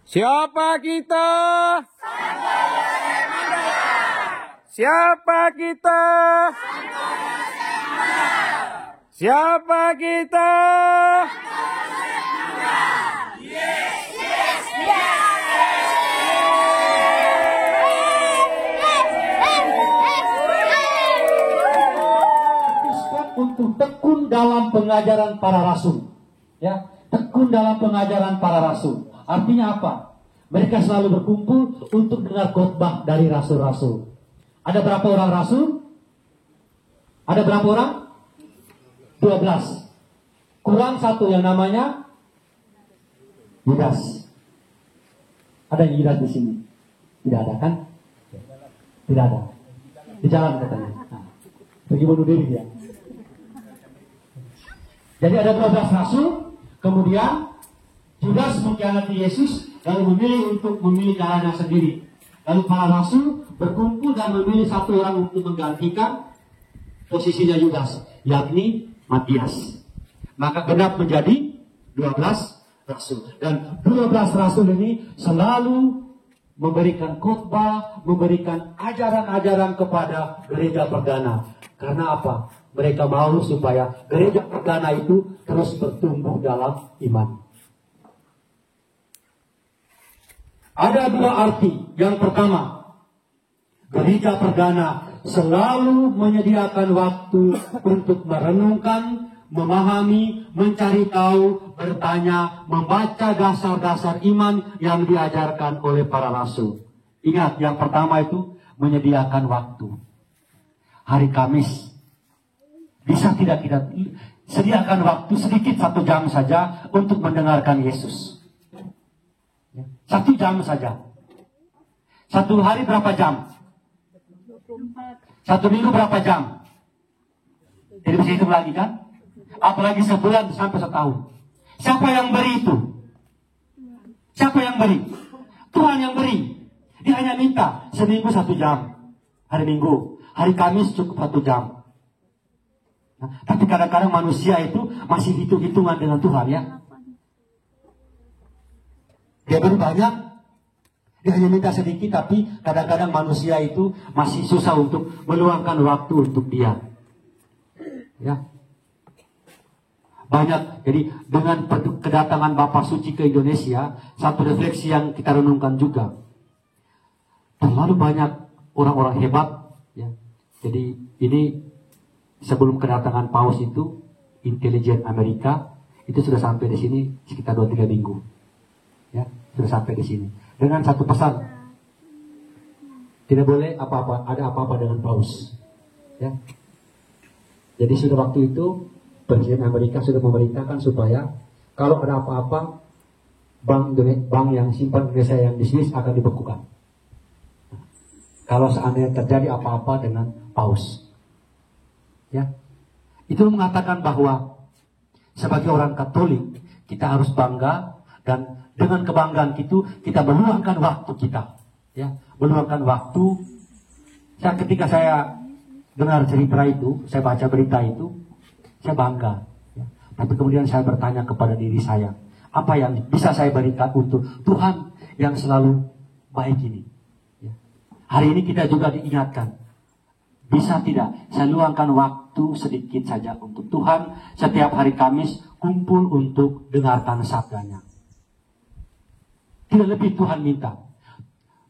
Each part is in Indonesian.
Siapa kita? Siapa kita? Siapa kita? Untuk tekun dalam pengajaran para rasul, ya, tekun dalam pengajaran para rasul. Artinya apa? Mereka selalu berkumpul untuk dengar khotbah dari rasul-rasul. Ada berapa orang rasul? Ada berapa orang? 12. Kurang satu yang namanya Yudas. Ada yang Yudas di sini? Tidak ada kan? Tidak ada. Di jalan katanya. Nah, pergi bunuh diri dia. Jadi ada 12 rasul, kemudian Judas mengkhianati Yesus, lalu memilih jalannya sendiri. Lalu para rasul berkumpul dan memilih satu orang untuk menggantikan posisinya Judas, yakni Matias. Maka genap menjadi 12 rasul. Dan 12 rasul ini selalu memberikan khotbah, memberikan ajaran-ajaran kepada gereja perdana. Karena apa? Mereka mau supaya gereja perdana itu terus bertumbuh dalam iman. Ada dua arti. Yang pertama, gereja perdana selalu menyediakan waktu untuk merenungkan, memahami, mencari tahu, bertanya, membaca dasar-dasar iman yang diajarkan oleh para rasul. Ingat, yang pertama itu menyediakan waktu. Hari Kamis, bisa tidak kita sediakan waktu sedikit 1 jam saja untuk mendengarkan Yesus. 1 jam saja. 1 hari berapa jam? 1 minggu berapa jam? Jadi bisa hitung lagi kan? Apalagi sebulan sampai setahun. Siapa yang beri itu? Siapa yang beri? Tuhan yang beri. Dia hanya minta seminggu 1 jam. Hari Minggu. Hari Kamis cukup 1 jam. Nah, tapi kadang-kadang manusia itu masih hitung-hitungan dengan Tuhan, ya. Dia beri banyak, dia hanya minta sedikit, tapi kadang-kadang manusia itu masih susah untuk meluangkan waktu untuk dia. Ya. Banyak, jadi dengan kedatangan Bapak Suci ke Indonesia, satu refleksi yang kita renungkan juga. Terlalu banyak orang-orang hebat, ya. Jadi ini sebelum kedatangan Paus itu, intelijen Amerika itu sudah sampai di sini sekitar 2-3 minggu, ya, sudah sampai di sini dengan satu pesan: tidak boleh ada apa-apa dengan Paus, ya. Jadi sudah waktu itu Presiden Amerika sudah memerintahkan supaya kalau ada apa-apa, bank yang simpan Indonesia yang di Swiss akan dibekukan. Kalau seandainya terjadi apa-apa dengan Paus, ya, itu mengatakan bahwa sebagai orang Katolik kita harus bangga, dan dengan kebanggaan itu kita meluangkan waktu kita, ya, meluangkan waktu. Ketika saya dengar cerita itu, saya baca berita itu, saya bangga, ya. Tapi kemudian saya bertanya kepada diri saya, apa yang bisa saya berikan untuk Tuhan yang selalu baik ini, ya. Hari ini kita juga diingatkan, bisa tidak saya luangkan waktu sedikit saja untuk Tuhan. Setiap hari Kamis kumpul untuk dengarkan sabdanya. Tidak lebih Tuhan minta.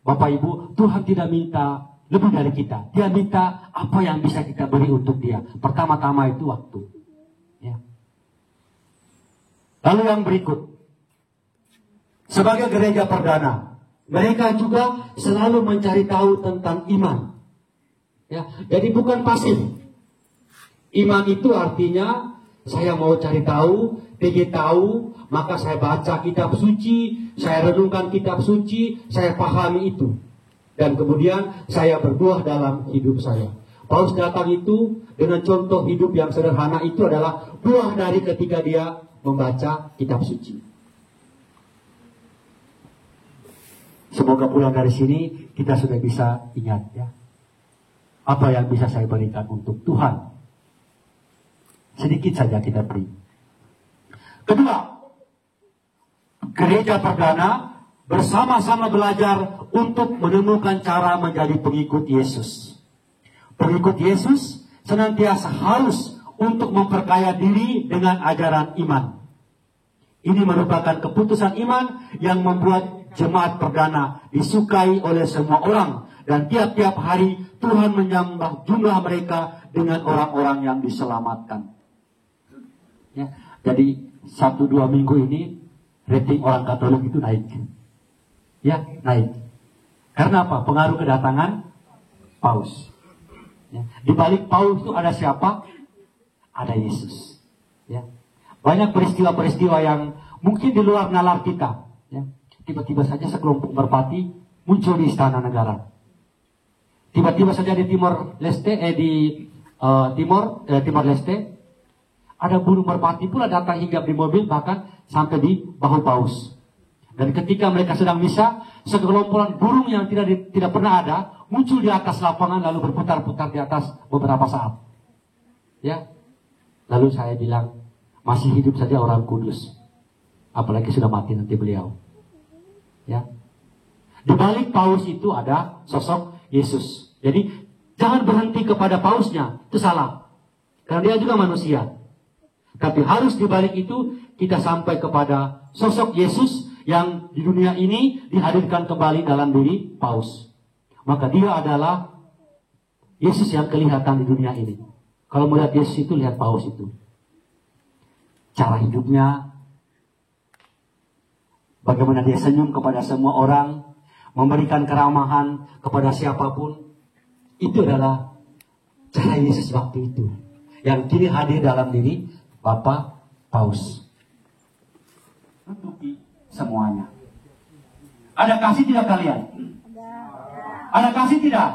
Bapak Ibu, Tuhan tidak minta lebih dari kita. Dia minta apa yang bisa kita beri untuk dia. Pertama-tama itu waktu, ya. Lalu yang berikut, sebagai gereja perdana, mereka juga selalu mencari tahu tentang iman. Ya, jadi bukan pasif. Iman itu artinya saya mau cari tahu, ingin tahu, maka saya baca kitab suci, saya renungkan kitab suci, saya pahami itu. Dan kemudian saya berbuah dalam hidup saya. Paus datang itu dengan contoh hidup yang sederhana, itu adalah buah dari ketika dia membaca kitab suci. Semoga pulang dari sini kita sudah bisa ingat, ya, apa yang bisa saya berikan untuk Tuhan. Sedikit saja kita beri. Kedua, gereja perdana bersama-sama belajar untuk menemukan cara menjadi pengikut Yesus. Pengikut Yesus senantiasa haus untuk memperkaya diri dengan ajaran iman. Ini merupakan keputusan iman yang membuat jemaat perdana disukai oleh semua orang. Dan tiap-tiap hari Tuhan menambah jumlah mereka dengan orang-orang yang diselamatkan. Ya, jadi 1-2 minggu ini rating orang Katolik itu naik. Ya, naik. Karena apa? Pengaruh kedatangan Paus. Ya. Di balik Paus itu ada siapa? Ada Yesus. Ya. Banyak peristiwa-peristiwa yang mungkin di luar nalar kita. Ya. Tiba-tiba saja sekelompok merpati muncul di istana negara. Tiba-tiba saja di Timor Leste, Timor Leste, ada burung merpati pula datang hingga di mobil, bahkan sampai di bahu Paus. Dan ketika mereka sedang misa, segerombolan burung yang tidak pernah ada muncul di atas lapangan lalu berputar-putar di atas beberapa saat. Ya, lalu saya bilang, masih hidup saja orang kudus, apalagi sudah mati nanti beliau. Ya, di balik Paus itu ada sosok Yesus. Jadi jangan berhenti kepada Pausnya, itu salah, karena dia juga manusia. Tapi harus di balik itu kita sampai kepada sosok Yesus yang di dunia ini dihadirkan kembali dalam diri Paus. Maka dia adalah Yesus yang kelihatan di dunia ini. Kalau melihat Yesus itu, lihat Paus itu. Cara hidupnya, bagaimana dia senyum kepada semua orang, memberikan keramahan kepada siapapun. Itu adalah cara Yesus waktu itu, yang kini hadir dalam diri Bapak Paus. Tutupi semuanya. Ada kasih tidak kalian? Ada kasih tidak?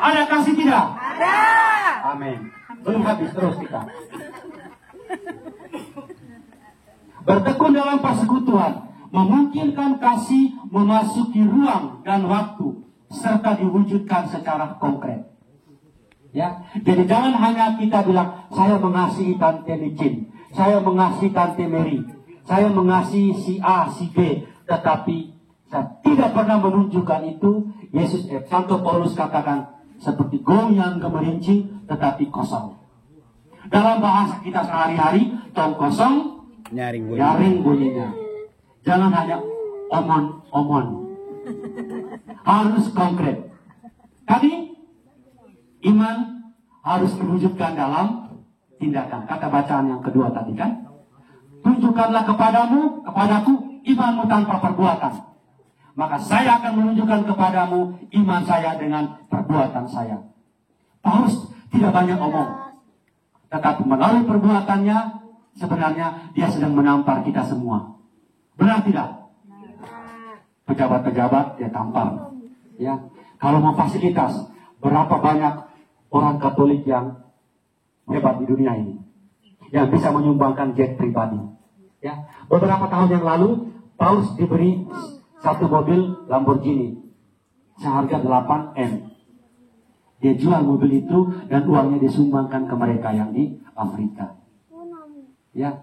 Ada kasih tidak? Ada. Amin. Belum habis, terus kita. Bertekun dalam persekutuan memungkinkan kasih memasuki ruang dan waktu serta diwujudkan secara konkret. Ya, jadi jangan hanya kita bilang saya mengasihi Tante Licin, saya mengasihi Tante Mary, saya mengasihi si A, si B, tetapi saya tidak pernah menunjukkan itu. Yesus, Santo Paulus katakan seperti gong yang gemerincing tetapi kosong. Dalam bahasa kita sehari-hari, tong kosong, nyaring bunyinya. Jangan hanya omon-omon, harus konkret. Tadi iman harus diwujudkan dalam tindakan. Kata bacaan yang kedua tadi kan, tunjukkanlah kepadaku imanmu tanpa perbuatan, maka saya akan menunjukkan kepadamu iman saya dengan perbuatan saya. Paulus tidak banyak omong, tetapi melalui perbuatannya sebenarnya dia sedang menampar kita semua. Benar tidak? Pejabat-pejabat dia tampar. Ya, kalau mau fasilitas, berapa banyak orang Katolik yang hebat di dunia ini, yang bisa menyumbangkan jet pribadi. Ya, beberapa tahun yang lalu Paus diberi satu mobil Lamborghini seharga 8 M. Dia jual mobil itu dan uangnya disumbangkan ke mereka yang di Afrika. Ya,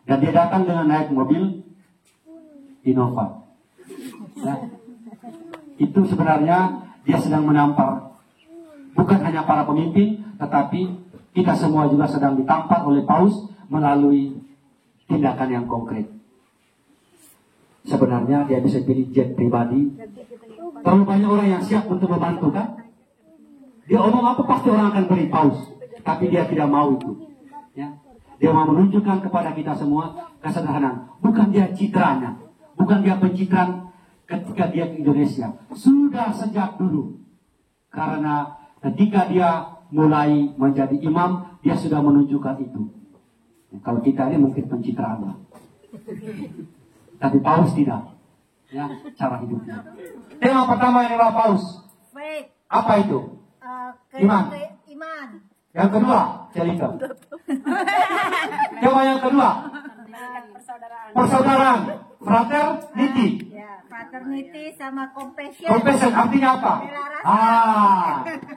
dan dia datang dengan naik mobil Innova. Ya, itu sebenarnya dia sedang menampar bukan hanya para pemimpin, tetapi kita semua juga sedang ditampar oleh Paus melalui tindakan yang konkret. Sebenarnya dia bisa pilih jet pribadi. Terlalu banyak orang yang siap untuk membantu kan? Dia omong apa pasti orang akan beri Paus, tapi dia tidak mau itu. Ya. Dia mau menunjukkan kepada kita semua kesederhanaan. Bukan dia citranya, bukan dia pencitraan ketika dia ke Indonesia. Sudah sejak dulu. Karena ketika dia mulai menjadi imam, dia sudah menunjukkan itu. Kalau kita ini mungkin pencitraan lah. Tapi Paus tidak. Ya, cara hidupnya. Tema pertama yang dibawa Paus. Apa itu? Iman. Yang kedua, cerita. Tema yang kedua, persaudaraan. Fraternity. Ya, fraternity sama compassion. Compassion artinya apa?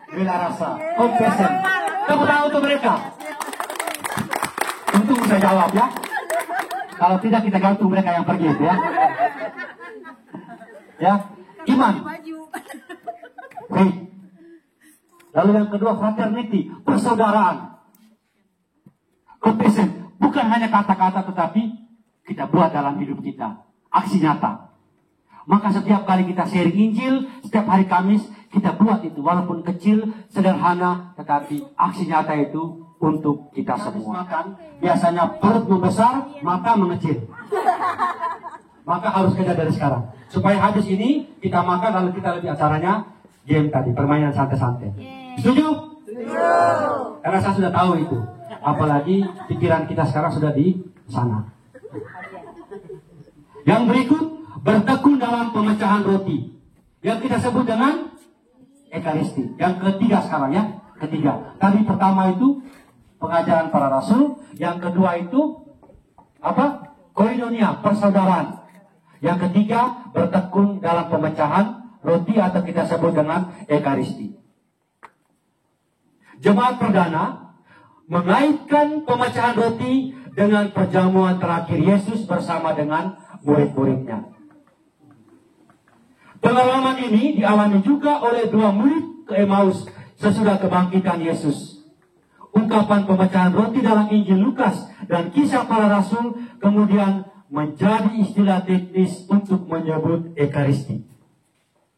Bela rasa. Compassion. Tepuk tangan untuk mereka. Untung bisa jawab ya. Kalau tidak kita gantung mereka yang pergi itu ya. Ya, iman. Faith. Lalu yang kedua fraternity, persaudaraan. Compassion, bukan hanya kata-kata tetapi kita buat dalam hidup kita, aksi nyata. Maka setiap kali kita sharing Injil, setiap hari Kamis kita buat itu, walaupun kecil, sederhana, tetapi aksi nyata itu untuk kita semua. Makan, biasanya perut membesar, mata mengecil. Maka harus kerja dari sekarang. Supaya habis ini kita makan, lalu kita lebih acaranya game tadi, permainan santai-santai. Setuju? Karena saya sudah tahu itu. Apalagi pikiran kita sekarang sudah di sana. Yang berikut, bertekun dalam pemecahan roti. Yang kita sebut dengan Ekaristi. Yang ketiga sekarang ya. Ketiga. Tadi pertama itu pengajaran para rasul. Yang kedua itu apa? Koinonia, persaudaraan. Yang ketiga, bertekun dalam pemecahan roti atau kita sebut dengan Ekaristi. Jemaat perdana mengaitkan pemecahan roti dengan perjamuan terakhir Yesus bersama dengan murid-muridnya. Pengalaman ini dialami juga oleh dua murid ke Emmaus sesudah kebangkitan Yesus. Ungkapan pemecahan roti dalam Injil Lukas dan kisah para rasul kemudian menjadi istilah teknis untuk menyebut Ekaristi.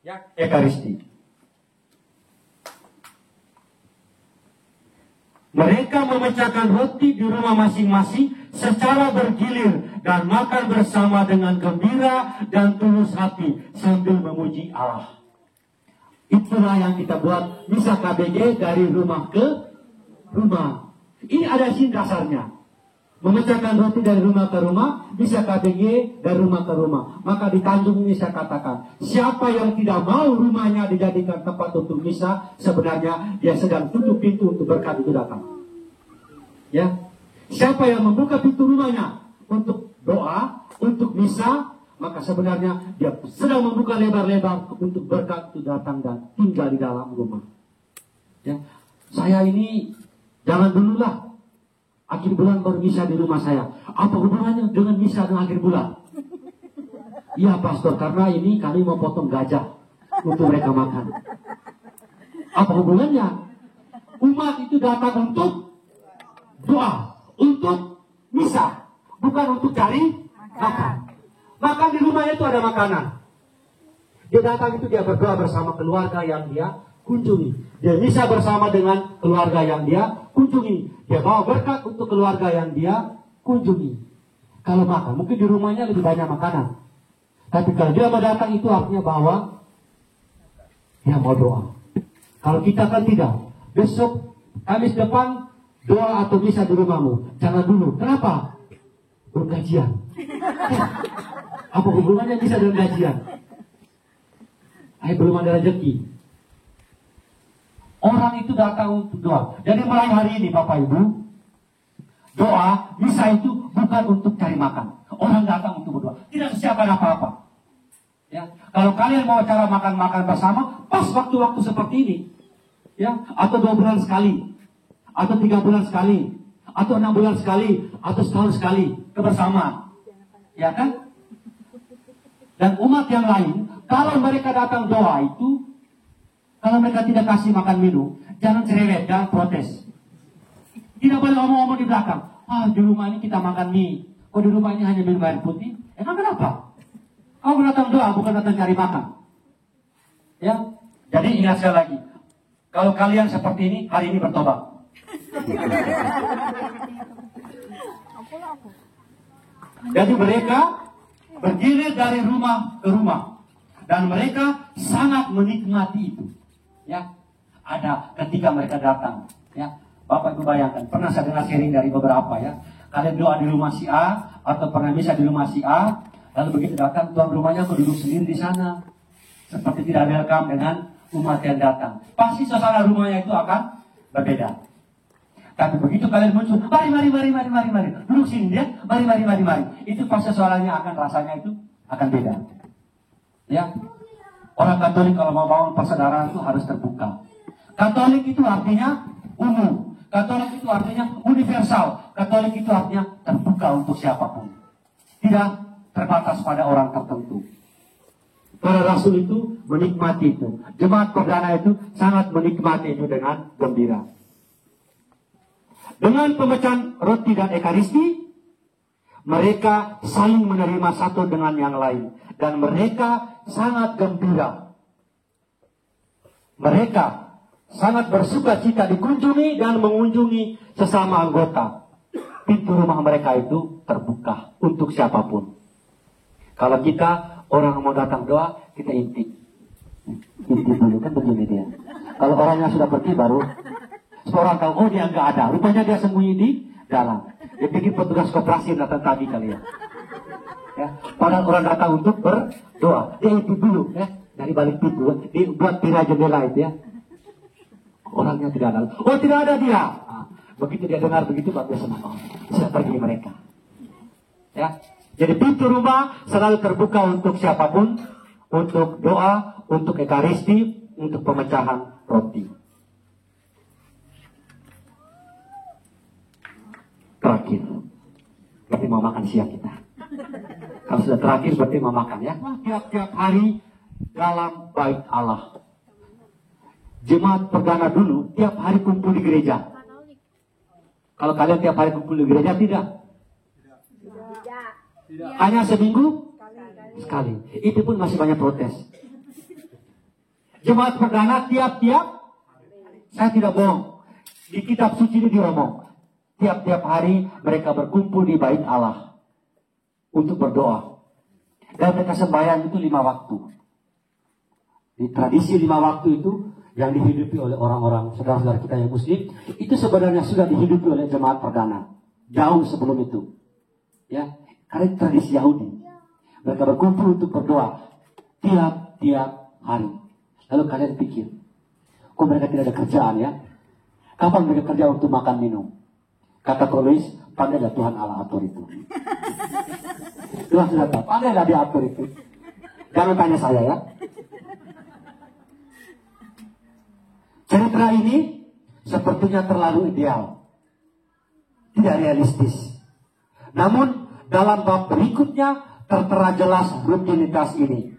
Ya, Ekaristi. Mereka memecahkan roti di rumah masing-masing secara bergilir dan makan bersama dengan gembira dan tulus hati sambil memuji Allah. Itulah yang kita buat misa KBG dari rumah ke rumah. Ini ada sih dasarnya. Memecahkan roti dari rumah ke rumah, misa KBG dari rumah ke rumah. Maka di Tanjung ini saya katakan, siapa yang tidak mau rumahnya dijadikan tempat untuk misa, sebenarnya dia sedang tutup pintu untuk berkat itu datang. Ya, siapa yang membuka pintu rumahnya untuk doa, untuk misa, maka sebenarnya dia sedang membuka lebar-lebar untuk berkat itu datang dan tinggal di dalam rumah. Ya, saya ini jangan dululah akhir bulan baru misa di rumah saya. Apa hubungannya dengan misa dan akhir bulan? Iya pastor, karena ini kami mau potong gajah untuk mereka makan. Apa hubungannya? Umat itu datang untuk doa, untuk misa, bukan untuk cari makan. Makan di rumahnya itu ada makanan. Dia datang itu dia berdoa bersama keluarga yang dia kunjungi. Dia misa bersama dengan keluarga yang dia kunjungi. Dia bawa berkat untuk keluarga yang dia kunjungi. Kalau makan, mungkin di rumahnya lebih banyak makanan. Tapi kalau dia mau datang itu artinya bahwa dia mau doa. Kalau kita kan tidak. Besok, Kamis depan, doa atau misa di rumahmu. Jangan dulu. Kenapa? Belum gajian. Apa hubungannya misa dengan gajian? Belum ada rezeki. Orang itu datang untuk doa. Jadi mulai hari ini Bapak Ibu, doa, misa itu bukan untuk cari makan. Orang datang untuk berdoa. Tidak persiapan apa-apa. Ya, kalau kalian mau cara makan-makan bersama, pas waktu-waktu seperti ini. Ya, atau 2 bulan sekali. Atau 3 bulan sekali. Atau 6 bulan sekali. Atau setahun sekali. Kebersamaan. Ya kan? Dan umat yang lain, kalau mereka datang doa itu, kalau mereka tidak kasih makan minum, jangan cerewet, jangan protes. Tidak boleh ngomong-ngomong di belakang. Di rumah ini kita makan mie. Kok di rumah ini hanya minum air putih? Emang kenapa? Kau datang doa, bukan datang cari makan. Ya, jadi ingat sekali lagi. Kalau kalian seperti ini, hari ini bertobat. Jadi mereka bergilir dari rumah ke rumah. Dan mereka sangat menikmati itu. Ya, ada ketika mereka datang, ya, Bapak Ibu bayangkan, pernah saya dengar sharing dari beberapa ya, kalian doa di rumah si A atau pernah misa di rumah si A, lalu begitu datang tuan rumahnya kok duduk sendiri di sana, seperti tidak welcome dengan umat yang datang. Pasti suasana rumahnya itu akan berbeda. Tapi begitu kalian muncul, mari, duduk sini ya, mari. Itu pasti suaranya akan rasanya itu akan beda. Ya. Orang Katolik kalau mau bangun persaudaraan itu harus terbuka. Katolik itu artinya umum. Katolik itu artinya universal. Katolik itu artinya terbuka untuk siapapun. Tidak terbatas pada orang tertentu. Para rasul itu menikmati itu. Jemaat perdana itu sangat menikmati itu dengan gembira. Dengan pemecahan roti dan ekaristi, mereka saling menerima satu dengan yang lain. Dan mereka sangat gembira. Mereka sangat bersuka cita dikunjungi dan mengunjungi sesama anggota. Pintu rumah mereka itu terbuka untuk siapapun. Kalau kita orang mau datang doa, kita intip. Intip dulu, kan begini dia. Kalau orangnya sudah pergi baru, seorang tahu, oh dia nggak ada. Rupanya dia sembunyi di dalam. Dia pikir petugas koperasi datang tadi kali ya. Ya, padahal orang datang untuk berdoa. Dia intip dulu ya, dari balik pintu. Dia buat tirai jendela itu ya. Orangnya tidak ada. Oh tidak ada dia. Nah, begitu dia dengar begitu, baru dia senang. Oh, bisa pergi mereka. Ya. Jadi pintu rumah selalu terbuka untuk siapapun, untuk doa, untuk ekaristi, untuk pemecahan roti. Terakhir, berarti mau makan siang kita. Kalau sudah terakhir berarti mau makan ya. Tiap-tiap hari dalam bait Allah. Jemaat perdana dulu tiap hari kumpul di gereja. Kalau kalian tiap hari kumpul di gereja tidak? Hanya seminggu sekali. Itu pun masih banyak protes. Jemaat perdana tiap-tiap, saya tidak bohong, di kitab suci ini diomong, tiap-tiap hari mereka berkumpul di bait Allah untuk berdoa. Dan mereka sembahyang itu 5 waktu. Di tradisi 5 waktu itu yang dihidupi oleh orang-orang saudara-saudara kita yang muslim, itu sebenarnya sudah dihidupi oleh jemaat perdana jauh sebelum itu. Ya, karena itu tradisi Yahudi. Mereka berkumpul untuk berdoa tiap-tiap hari. Lalu kalian pikir, kok mereka tidak ada kerjaan ya? Kapan mereka kerja untuk makan minum? Kata Kolis, pandailah Tuhan Allah atur itu. Tuhan sudah tahu, pandailah dia atur itu. Jangan tanya saya ya. Cerita ini sepertinya terlalu ideal. Tidak realistis. Namun dalam bab berikutnya tertera jelas rutinitas ini.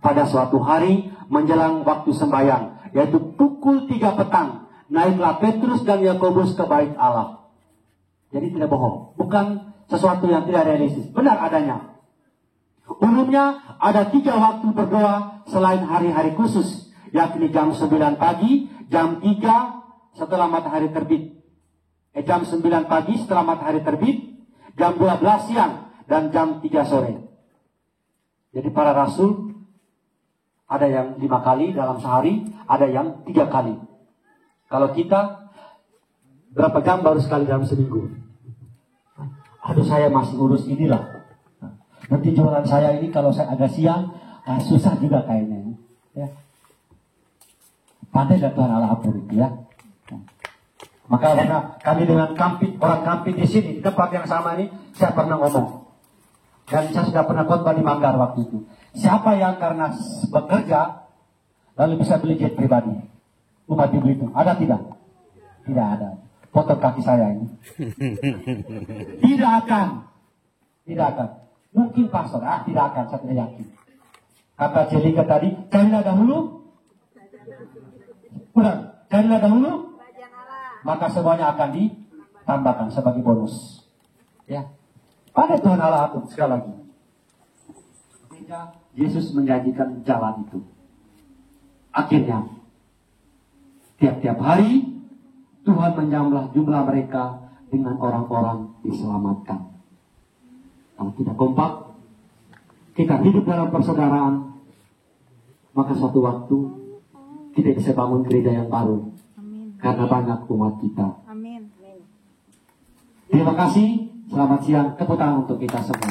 Pada suatu hari menjelang waktu sembahyang, yaitu pukul 3 petang, naiklah Petrus dan Yakobus ke bait Allah. Jadi tidak bohong, bukan sesuatu yang tidak realistis, benar adanya. Umumnya ada 3 waktu berdoa selain hari-hari khusus, yakni jam 9 pagi, jam 3 setelah matahari terbit, jam 9 pagi setelah matahari terbit, jam 12 siang, dan jam 3 sore. Jadi para rasul ada yang 5 kali dalam sehari, ada yang 3 kali. Kalau kita berapa jam baru sekali dalam seminggu? Aduh, saya masih urus inilah. Nanti jualan saya ini kalau saya agak siang, susah juga kayaknya. Ya. Pandai dan Tuhan Allah atur itu ya. Maka karena kami dengan orang Kampit di sini, di tempat yang sama ini, saya pernah ngomong. Dan saya sudah pernah khotbah di Manggar waktu itu. Siapa yang karena bekerja, lalu bisa beli jet pribadi? Umat ibu itu, ada tidak? Tidak ada. Potong kaki saya ini. Tidak akan. Tidak akan. Mungkin pastor, tidak akan, saya tidak yakin. Kata Celika tadi, carilah dahulu. Udah, carilah dahulu. Maka semuanya akan ditambahkan sebagai bonus. Ya. Pada Tuhan Allah atur sekali lagi. Ketika Yesus menjanjikan jalan itu. Akhirnya, tiap-tiap hari Tuhan menjamlah jumlah mereka dengan orang-orang diselamatkan. Kalau tidak kompak, kita hidup dalam persaudaraan, maka suatu waktu kita bisa bangun gereja yang baru. Amin. Karena banyak umat kita. Amin. Terima kasih. Selamat siang. Tepuk tangan untuk kita semua.